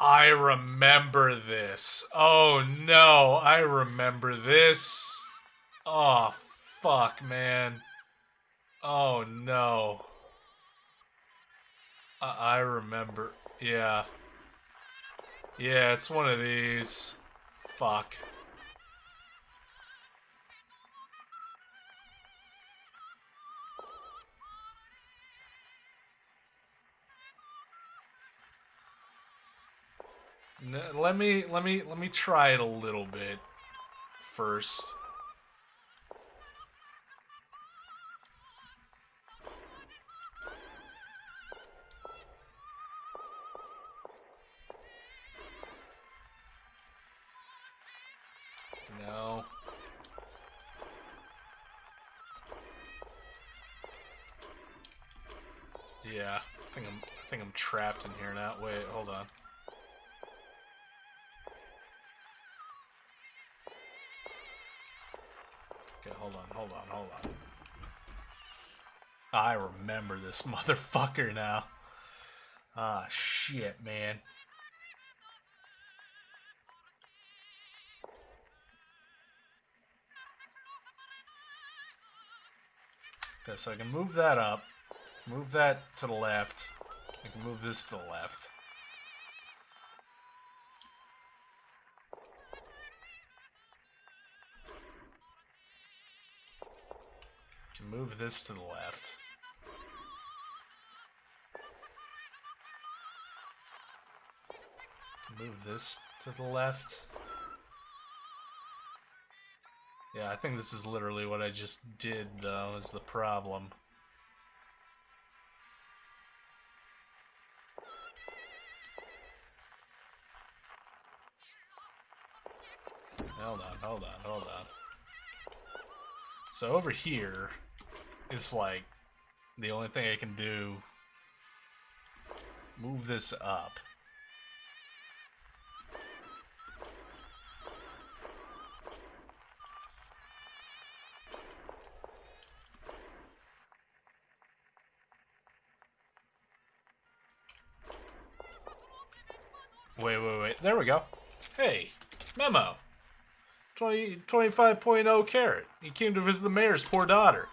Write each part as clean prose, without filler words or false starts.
I remember this. Oh no, I remember this. Oh fuck, man. Oh no. I remember. Yeah. Yeah, it's one of these. Fuck. Let me try it a little bit first. No. Yeah, I think I'm trapped in here now. Wait, hold on. Okay, hold on. I remember this motherfucker now. Ah, shit, man. Okay, so I can move that up. Move that to the left. I can move this to the left. Move this to the left. Move this to the left. Yeah, I think this is literally what I just did, though, is the problem. Hold on. So over here is like the only thing I can do. Move this up. Wait. There we go. Hey, memo. 25.0 carat. He came to visit the mayor's poor daughter.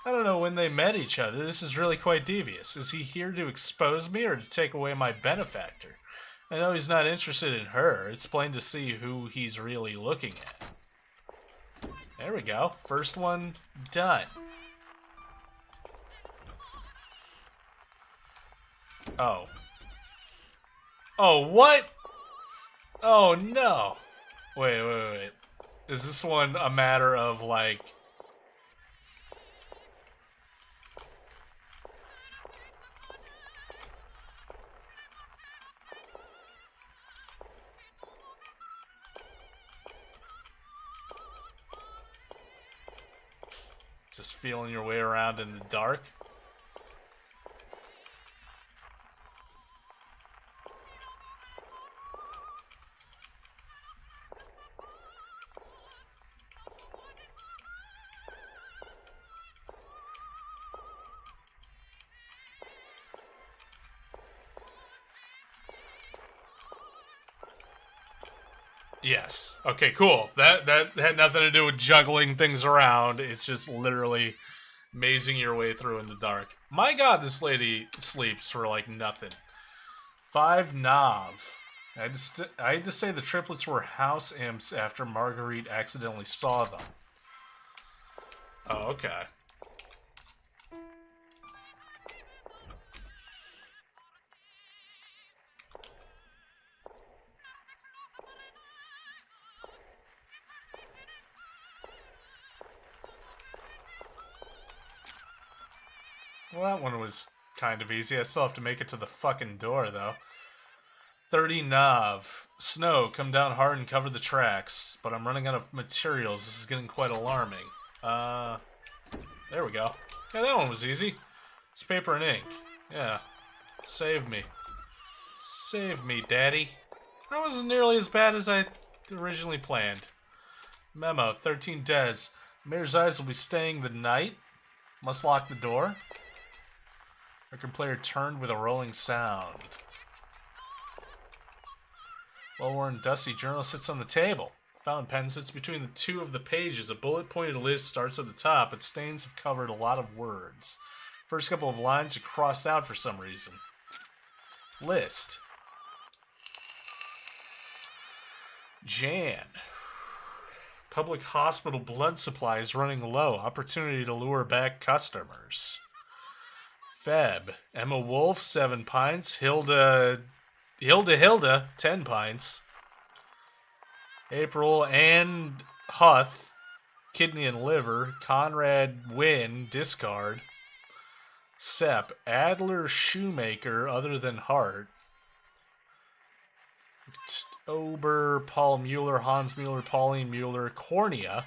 I don't know when they met each other. This is really quite devious. Is he here to expose me or to take away my benefactor? I know he's not interested in her. It's plain to see who he's really looking at. There we go. First one done. Oh. Oh, what? Oh, no. Wait. Is this one a matter of, like... just feeling your way around in the dark? Yes. Okay, cool. That had nothing to do with juggling things around. It's just literally mazing your way through in the dark. My god, this lady sleeps for like nothing. 5 Nav. I had to say the triplets were house imps after Marguerite accidentally saw them. Oh, okay. Well, that one was kind of easy. I still have to make it to the fucking door, though. 30 Nav. Snow, come down hard and cover the tracks. But I'm running out of materials. This is getting quite alarming. There we go. Yeah, that one was easy. It's paper and ink. Yeah. Save me. Save me, daddy. That wasn't nearly as bad as I originally planned. Memo, 13 Des. Mayor's eyes will be staying the night. Must lock the door. Record player turned with a rolling sound. Well-worn, dusty journal sits on the table. Fountain pen sits between the two of the pages. A bullet-pointed list starts at the top, but stains have covered a lot of words. First couple of lines are crossed out for some reason. List. Jan. Public hospital blood supply is running low. Opportunity to lure back customers. Feb. Emma Wolf, 7 pints. Hilda, 10 pints. April, Ann Huth, kidney and liver. Conrad Wynn, discard. Sep. Adler Shoemaker, other than heart. Ober, Paul Mueller, Hans Mueller, Pauline Mueller, Cornea.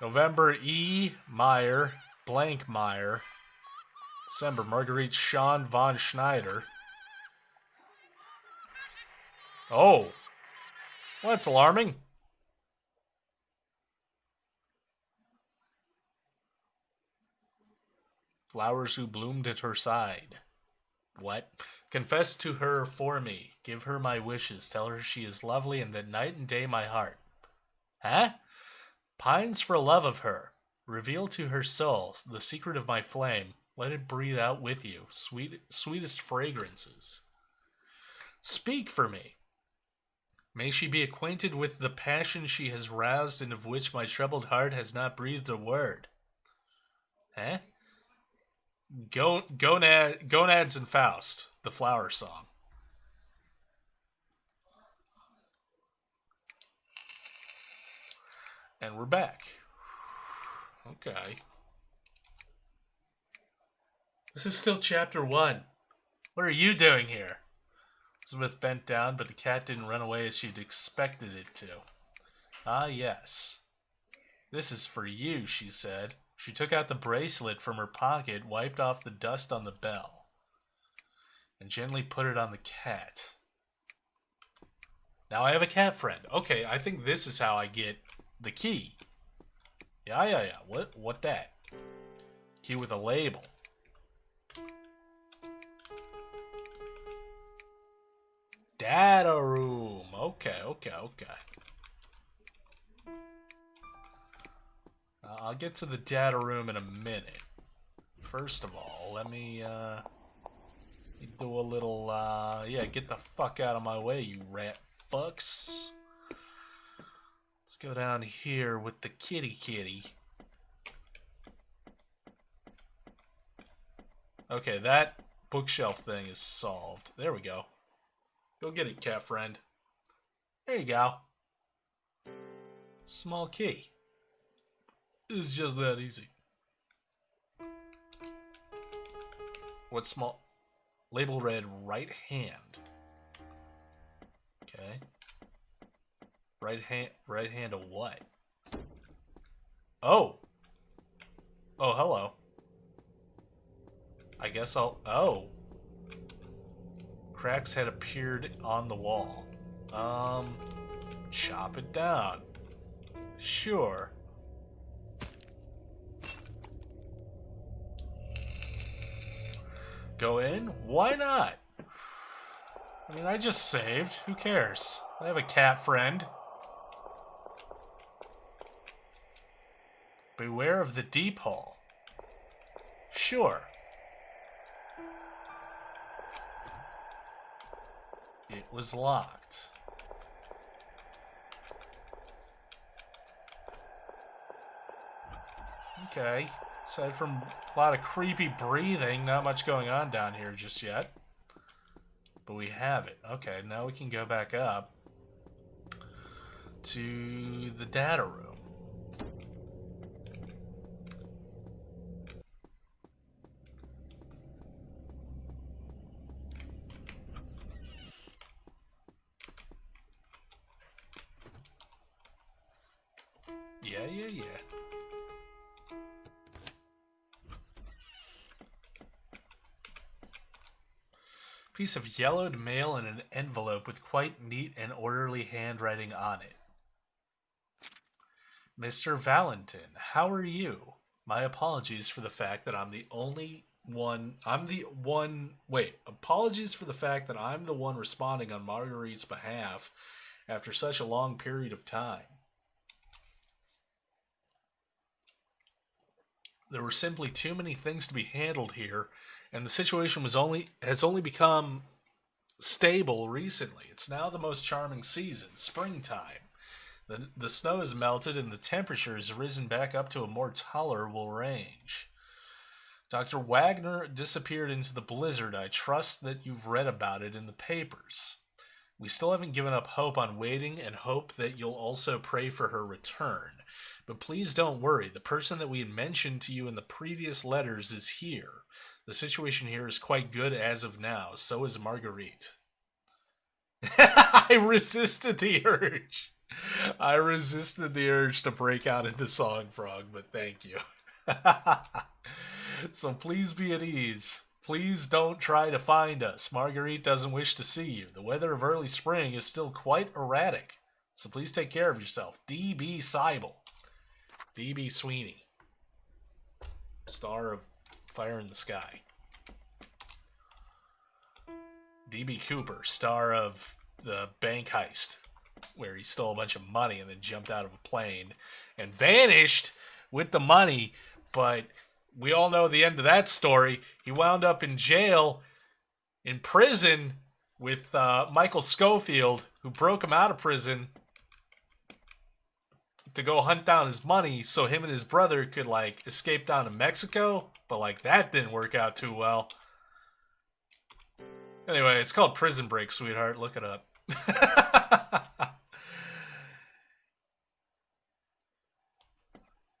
November, E. Meyer, blank Meyer. December, Marguerite Sean von Schneider. Oh. Well, that's alarming. Flowers who bloomed at her side. What? Confess to her for me. Give her my wishes. Tell her she is lovely and that night and day my heart. Huh? Pines for love of her. Reveal to her soul the secret of my flame. Let it breathe out with you. Sweetest fragrances. Speak for me. May she be acquainted with the passion she has roused and of which my troubled heart has not breathed a word. Huh? Gonads and Faust, the flower song. And we're back. Okay. This is still chapter 1. What are you doing here? Elizabeth bent down, but the cat didn't run away as she'd expected it to. Ah, yes. This is for you, she said. She took out the bracelet from her pocket, wiped off the dust on the bell, and gently put it on the cat. Now I have a cat friend. Okay, I think this is how I get the key. Yeah. What that? Key with a label. Data room. Okay. I'll get to the data room in a minute. First of all, let me do a little, get the fuck out of my way, you rat fucks. Let's go down here with the kitty. Okay, that bookshelf thing is solved. There we go. Go get it, cat friend. There you go. Small key. It's just that easy. What's small? Label read right hand. Okay. Right hand of what? Oh, hello. I guess oh. Cracks had appeared on the wall. Chop it down. Sure. Go in? Why not? I mean, I just saved. Who cares? I have a cat friend. Beware of the deep hole. Sure. It was locked. Okay. Aside from a lot of creepy breathing, not much going on down here just yet. But we have it. Okay, now we can go back up to the data room. Yeah. Piece of yellowed mail in an envelope with quite neat and orderly handwriting on it. Mr. Valentin, how are you? My apologies for the fact that I'm the only one. I'm the one. Wait, apologies for the fact that I'm the one responding on Marguerite's behalf after such a long period of time. There were simply too many things to be handled here, and the situation has only become stable recently. It's now the most charming season, springtime. The snow has melted and the temperature has risen back up to a more tolerable range. Dr. Wagner disappeared into the blizzard. I trust that you've read about it in the papers. We still haven't given up hope on waiting and hope that you'll also pray for her return. But please don't worry. The person that we had mentioned to you in the previous letters is here. The situation here is quite good as of now. So is Marguerite. I resisted the urge. I resisted the urge to break out into song, Frog, but thank you. So please be at ease. Please don't try to find us. Marguerite doesn't wish to see you. The weather of early spring is still quite erratic. So please take care of yourself. D.B. Seibel. D.B. Sweeney. Star of Fire in the Sky. D.B. Cooper. Star of the bank heist, where he stole a bunch of money and then jumped out of a plane and vanished with the money, but we all know the end of that story. He wound up in jail, in prison, with Michael Scofield, who broke him out of prison to go hunt down his money so him and his brother could, like, escape down to Mexico. But, like, that didn't work out too well. Anyway, it's called Prison Break, sweetheart. Look it up.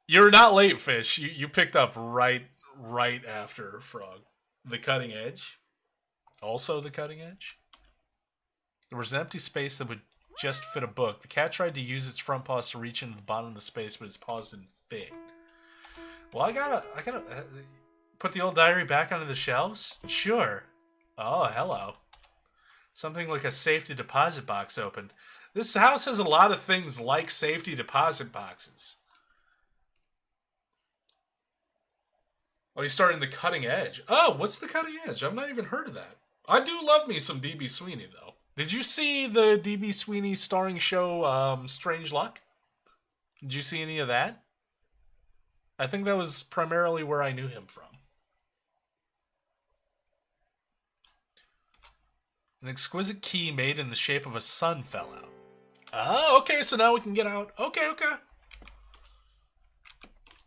You're not late, Fish. You picked up right after Frog. The Cutting Edge. Also the Cutting Edge. There was an empty space that would just fit a book. The cat tried to use its front paws to reach into the bottom of the space, but its paws didn't fit. Well, I gotta put the old diary back onto the shelves? Sure. Oh, hello. Something like a safety deposit box opened. This house has a lot of things like safety deposit boxes. Oh, he's starting the Cutting Edge. Oh, what's the Cutting Edge? I've not even heard of that. I do love me some D.B. Sweeney, though. Did you see the D.B. Sweeney starring show, Strange Luck? Did you see any of that? I think that was primarily where I knew him from. An exquisite key made in the shape of a sun fell out. Oh, okay, so now we can get out. Okay.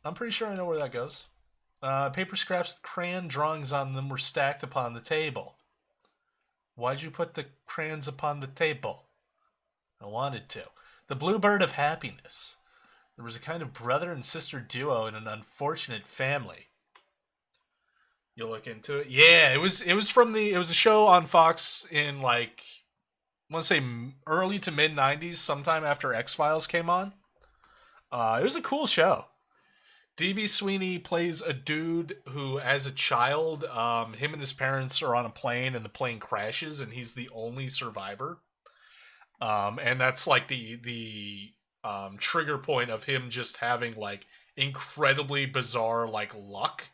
I'm pretty sure I know where that goes. Paper scraps with crayon drawings on them were stacked upon the table. Why'd you put the crayons upon the table? I wanted to. The Bluebird of Happiness. There was a kind of brother and sister duo in an unfortunate family. You'll look into it. Yeah, it was a show on Fox in, like, I want to say early to mid 90s, sometime after X-Files came on. It was a cool show. D.B. Sweeney plays a dude who, as a child, him and his parents are on a plane and the plane crashes and he's the only survivor. And that's like the trigger point of him just having, like, incredibly bizarre, like, luck,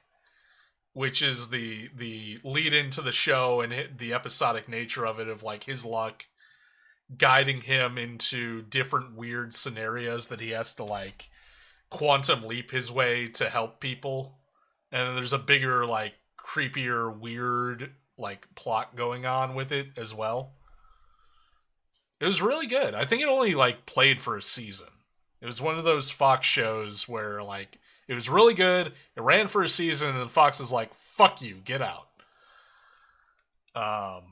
which is the lead into the show and the episodic nature of it, of, like, his luck guiding him into different weird scenarios that he has to, like, quantum leap his way to help people. And then there's a bigger, like, creepier, weird, like, plot going on with it as well. It was really good. I think it only, like, played for a season. It was one of those Fox shows where, like, it was really good, it ran for a season, and then Fox was like, fuck you, get out. But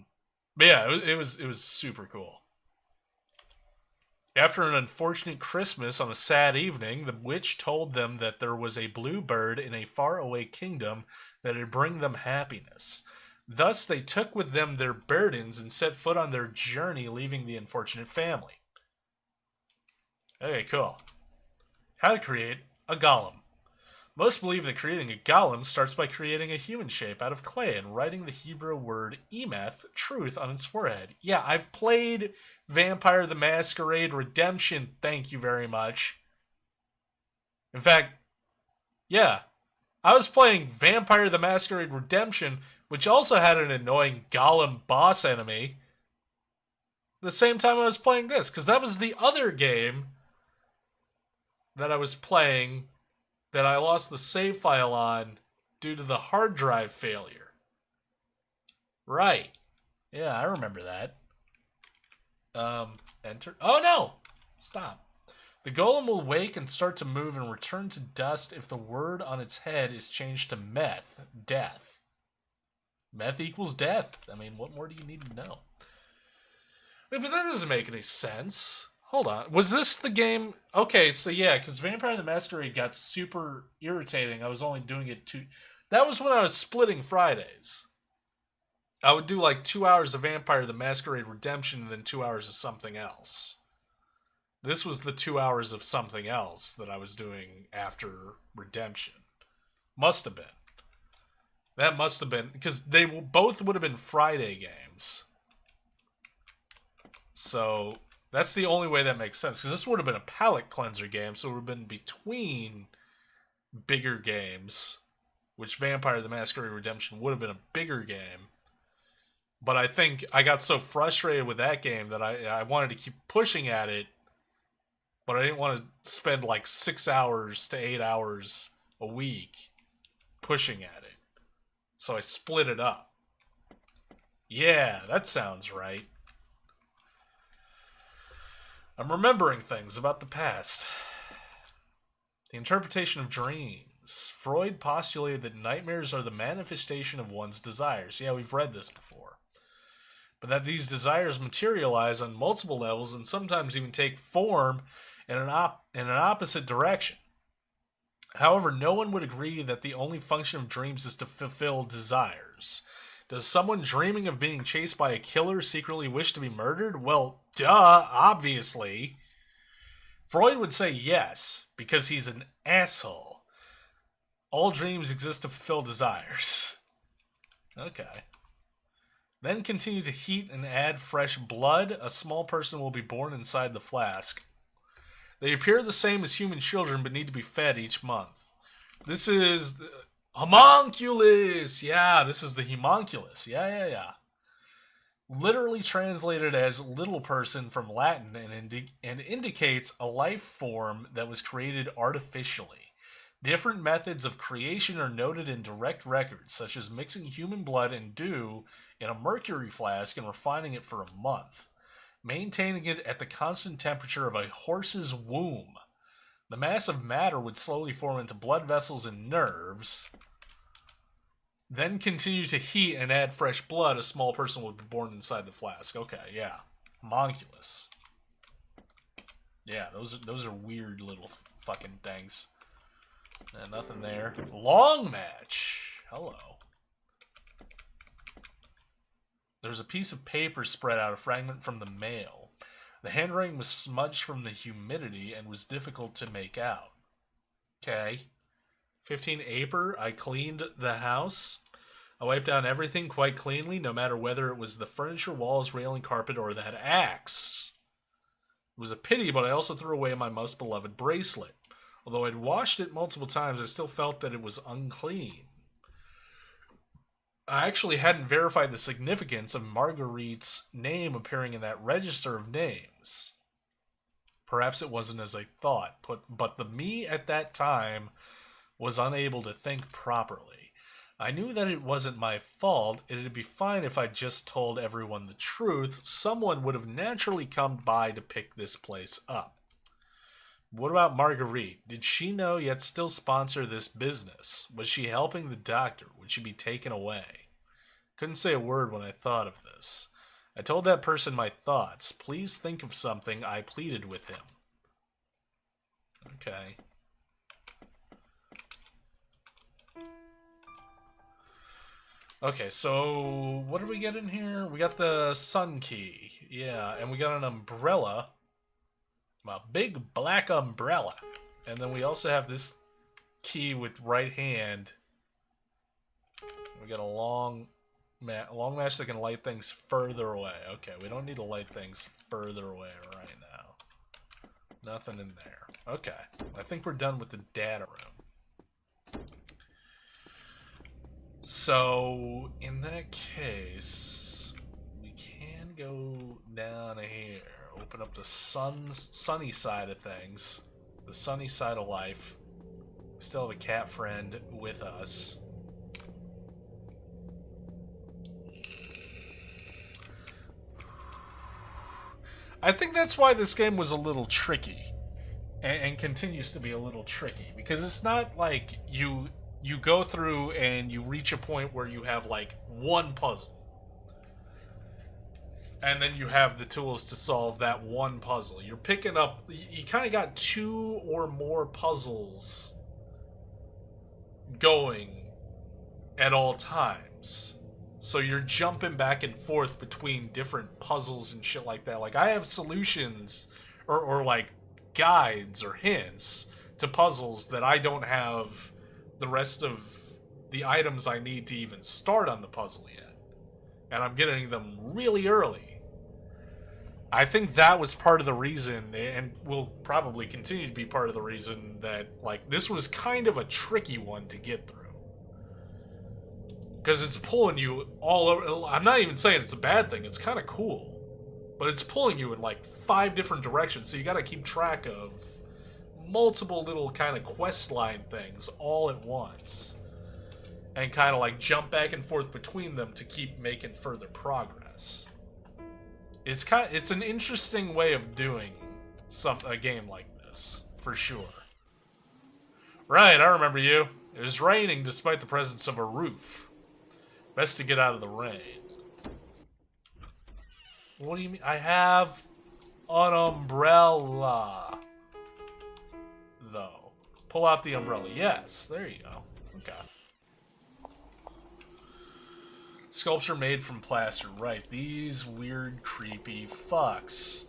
yeah, it was super cool. After an unfortunate Christmas on a sad evening, the witch told them that there was a blue bird in a faraway kingdom that would bring them happiness. Thus, they took with them their burdens and set foot on their journey, leaving the unfortunate family. Okay, cool. How to create a golem. Most believe that creating a golem starts by creating a human shape out of clay and writing the Hebrew word Emeth, truth, on its forehead. Yeah, I've played Vampire the Masquerade Redemption, thank you very much. In fact, yeah, I was playing Vampire the Masquerade Redemption, which also had an annoying Golem boss enemy, the same time I was playing this, because that was the other game that I was playing that I lost the save file on due to the hard drive failure. Right. Yeah, I remember that. Enter. Oh no! Stop. The golem will wake and start to move and return to dust if the word on its head is changed to meth, death. Meth equals death. I mean, what more do you need to know? Wait, but that doesn't make any sense. Hold on. Was this the game? Okay, so yeah, because Vampire the Masquerade got super irritating. I was only doing it two. That was when I was splitting Fridays. I would do like 2 hours of Vampire the Masquerade Redemption and then 2 hours of something else. This was the 2 hours of something else that I was doing after Redemption. Must have been. That must have been, because they both would have been Friday games. So that's the only way that makes sense, because this would have been a palate cleanser game, so it would have been between bigger games, which Vampire the Masquerade Redemption would have been a bigger game. But I think I got so frustrated with that game that I wanted to keep pushing at it, but I didn't want to spend like 6 hours to 8 hours a week pushing at it. So I split it up. Yeah, that sounds right. I'm remembering things about the past. The interpretation of dreams. Freud postulated that nightmares are the manifestation of one's desires. Yeah, we've read this before. But that these desires materialize on multiple levels and sometimes even take form in an opposite direction. However, no one would agree that the only function of dreams is to fulfill desires. Does someone dreaming of being chased by a killer secretly wish to be murdered? Well, duh, obviously. Freud would say yes, because he's an asshole. All dreams exist to fulfill desires. Okay. Then continue to heat and add fresh blood. A small person will be born inside the flask. They appear the same as human children, but need to be fed each month. This is the homunculus. Yeah, this is the homunculus. Yeah. Literally translated as little person from Latin and indicates a life form that was created artificially. Different methods of creation are noted in direct records, such as mixing human blood and dew in a mercury flask and refining it for a month, maintaining it at the constant temperature of a horse's womb. The mass of matter would slowly form into blood vessels and nerves. Then continue to heat and add fresh blood. A small person would be born inside the flask. Okay, yeah. Homunculus. Yeah, those are weird little fucking things. Nothing there. Long match. Hello. There's a piece of paper spread out, a fragment from the mail. The handwriting was smudged from the humidity and was difficult to make out. Okay. 15 April, I cleaned the house. I wiped down everything quite cleanly, no matter whether it was the furniture, walls, railing, carpet, or that axe. It was a pity, but I also threw away my most beloved bracelet. Although I'd washed it multiple times, I still felt that it was unclean. I actually hadn't verified the significance of Marguerite's name appearing in that register of names. Perhaps it wasn't as I thought, but the me at that time was unable to think properly. I knew that it wasn't my fault. It'd be fine if I just told everyone the truth. Someone would have naturally come by to pick this place up. What about Marguerite? Did she know yet still sponsor this business? Was she helping the doctor? Would she be taken away? Couldn't say a word when I thought of this. I told that person my thoughts. Please think of something, I pleaded with him. Okay. Okay, so what did we get in here? We got the sun key. Yeah, and we got an umbrella. A big black umbrella. And then we also have this key with right hand. We got a long match that can light things further away. Okay, we don't need to light things further away right now. Nothing in there. Okay, I think we're done with the data room. So, in that case, we can go down here. Open up the sunny side of things. The sunny side of life. We still have a cat friend with us. I think that's why this game was a little tricky. And continues to be a little tricky. Because it's not like you go through and you reach a point where you have like one puzzle. And then you have the tools to solve that one puzzle. You're picking up... You kind of got 2 or more puzzles going at all times. So you're jumping back and forth between different puzzles and shit like that. Like, I have solutions or like guides or hints to puzzles that I don't have the rest of the items I need to even start on the puzzle yet. And I'm getting them really early. I think that was part of the reason, and will probably continue to be part of the reason, that, like, this was kind of a tricky one to get through. Because it's pulling you all over. I'm not even saying it's a bad thing, it's kind of cool. But it's pulling you in, like, 5 different directions, so you gotta keep track of multiple little kind of quest line things all at once. And kind of, like, jump back and forth between them to keep making further progress. It's an interesting way of doing a game like this, for sure. Right, I remember you. It was raining despite the presence of a roof. Best to get out of the rain. What do you mean? I have an umbrella. Though. Pull out the umbrella. Yes, there you go. Okay. Sculpture made from plaster. Right, these weird, creepy fucks.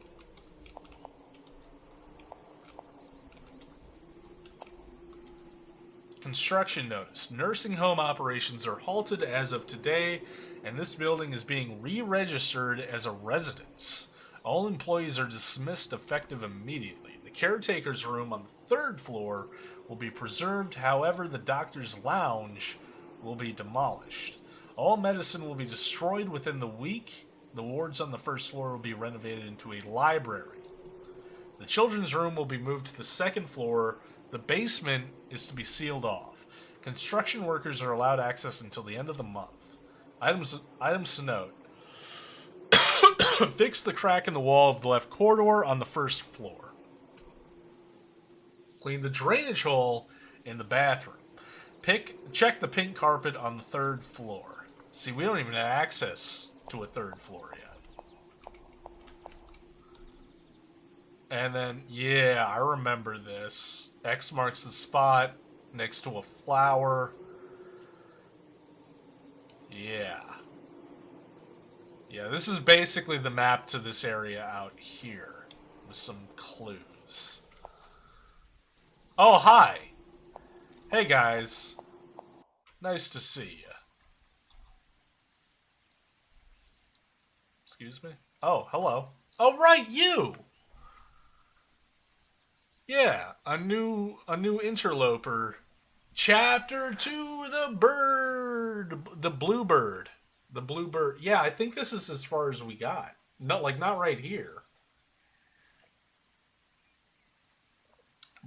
Construction notice. Nursing home operations are halted as of today, and this building is being re-registered as a residence. All employees are dismissed effective immediately. The caretaker's room on the 3rd floor will be preserved, however, the doctor's lounge will be demolished. All medicine will be destroyed within the week. The wards on the 1st floor will be renovated into a library. The children's room will be moved to the 2nd floor. The basement is to be sealed off. Construction workers are allowed access until the end of the month. Items to note. Fix the crack in the wall of the left corridor on the 1st floor. Clean the drainage hole in the bathroom. Check the pink carpet on the 3rd floor. See, we don't even have access to a 3rd floor yet. And then, yeah, I remember this. X marks the spot next to a flower. Yeah. Yeah, this is basically the map to this area out here. With some clues. Oh, hi! Hey, guys. Nice to see you. Excuse me? Oh, hello. Oh, right, you! Yeah, a new interloper. Chapter 2, the bird! The bluebird. The bluebird. Yeah, I think this is as far as we got. Not right here.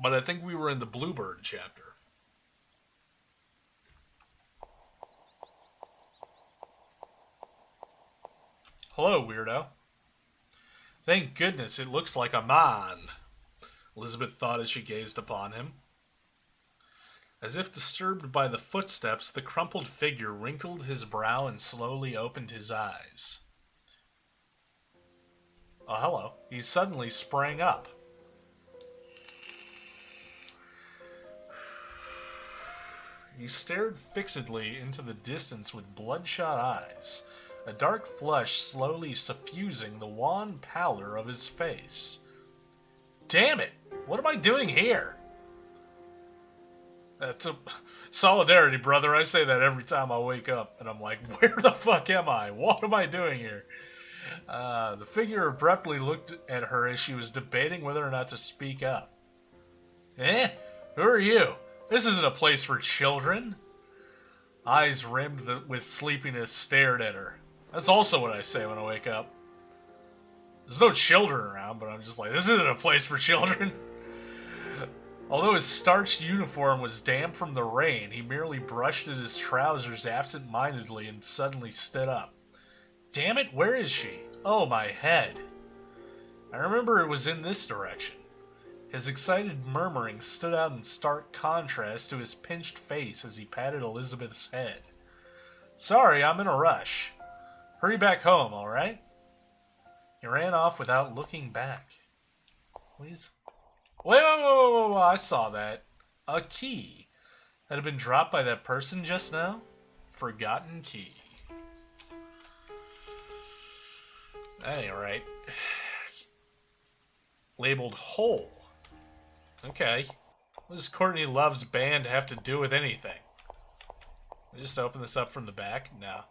But I think we were in the bluebird chapter. Hello, weirdo. Thank goodness it looks like a man, Elizabeth thought as she gazed upon him. As if disturbed by the footsteps, the crumpled figure wrinkled his brow and slowly opened his eyes. Oh, hello. He suddenly sprang up. He stared fixedly into the distance with bloodshot eyes, a dark flush slowly suffusing the wan pallor of his face. Damn it! What am I doing here? That's a solidarity, brother. I say that every time I wake up, and I'm like, where the fuck am I? What am I doing here? The figure abruptly looked at her as she was debating whether or not to speak up. Eh? Who are you? This isn't a place for children. Eyes rimmed with sleepiness stared at her. That's also what I say when I wake up. There's no children around, but I'm just like, this isn't a place for children. Although his starched uniform was damp from the rain, he merely brushed at his trousers absent-mindedly and suddenly stood up. Damn it, where is she? Oh, my head. I remember it was in this direction. His excited murmuring stood out in stark contrast to his pinched face as he patted Elizabeth's head. Sorry, I'm in a rush. Hurry back home, alright? He ran off without looking back. Please? Wait, I saw that. A key. That had been dropped by that person just now? Forgotten key. Alright. Labeled hole. Okay. What does Courtney Love's band have to do with anything? I just open this up from the back? No.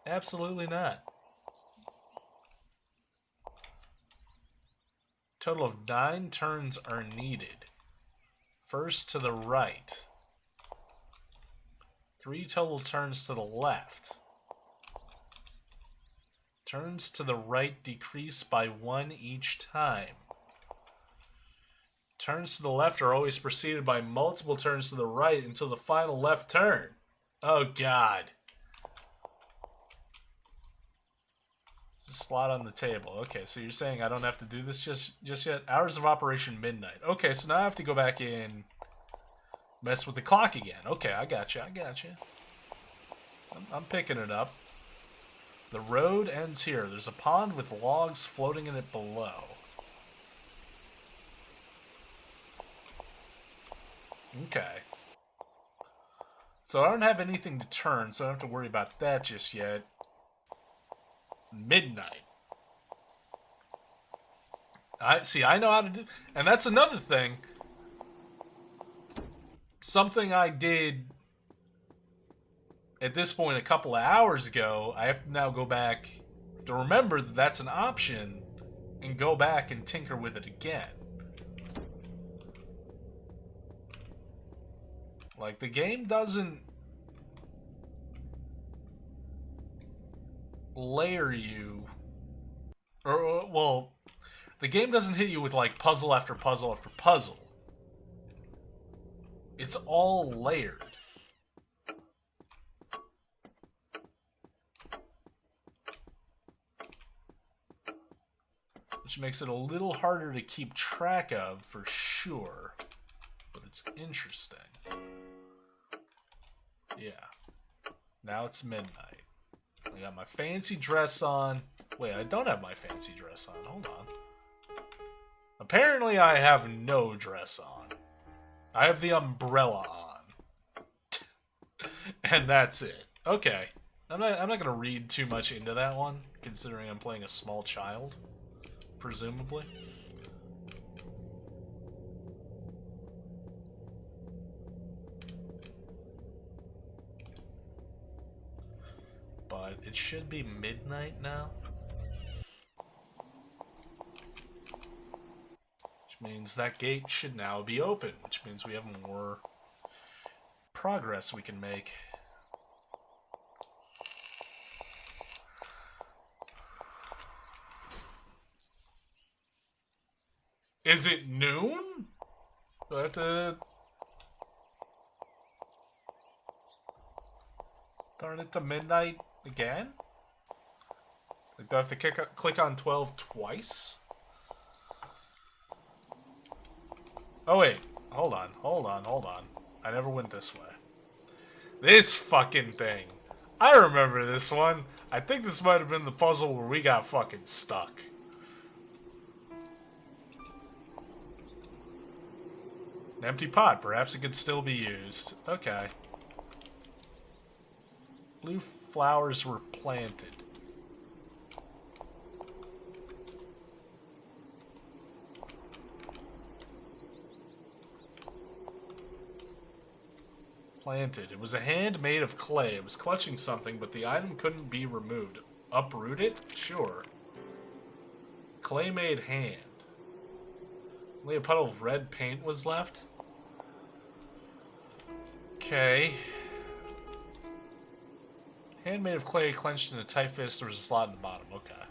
Absolutely not. Total of 9 turns are needed. First to the right. 3 total turns to the left. Turns to the right decrease by 1 each time. Turns to the left are always preceded by multiple turns to the right until the final left turn. Oh, God. Slot on the table. Okay, so you're saying I don't have to do this just yet? Hours of operation midnight. Okay, so now I have to go back in, mess with the clock again. Okay, I gotcha. I'm picking it up. The road ends here. There's a pond with logs floating in it below. Okay. So I don't have anything to turn, so I don't have to worry about that just yet. Midnight. I know how to do, and that's another thing. Something I did at this point a couple of hours ago. I have to now go back to remember that that's an option and go back and tinker with it again. Like, the game doesn't layer you, or, well, the game doesn't hit you with, like, puzzle after puzzle after puzzle. It's all layered. Which makes it a little harder to keep track of, for sure. But it's interesting. Yeah. Now it's midnight. I got my fancy dress on. Wait, I don't have my fancy dress on. Hold on. Apparently I have no dress on. I have the umbrella on. And that's it. Okay. I'm not going to read too much into that one, considering I'm playing a small child. Presumably. But it should be midnight now. Which means that gate should now be open. Which means we have more progress we can make. Is it noon? Do I have to turn it to midnight again? Like, do I have to click on 12 twice? Oh wait, hold on. I never went this way. This fucking thing. I remember this one. I think this might have been the puzzle where we got fucking stuck. An empty pot. Perhaps it could still be used. Okay. Blue flowers were planted. Planted. It was a hand made of clay. It was clutching something, but the item couldn't be removed. Uproot it? Sure. Clay-made hand. Only a puddle of red paint was left? Okay. Hand made of clay clenched in a tight fist. There was a slot in the bottom. Okay.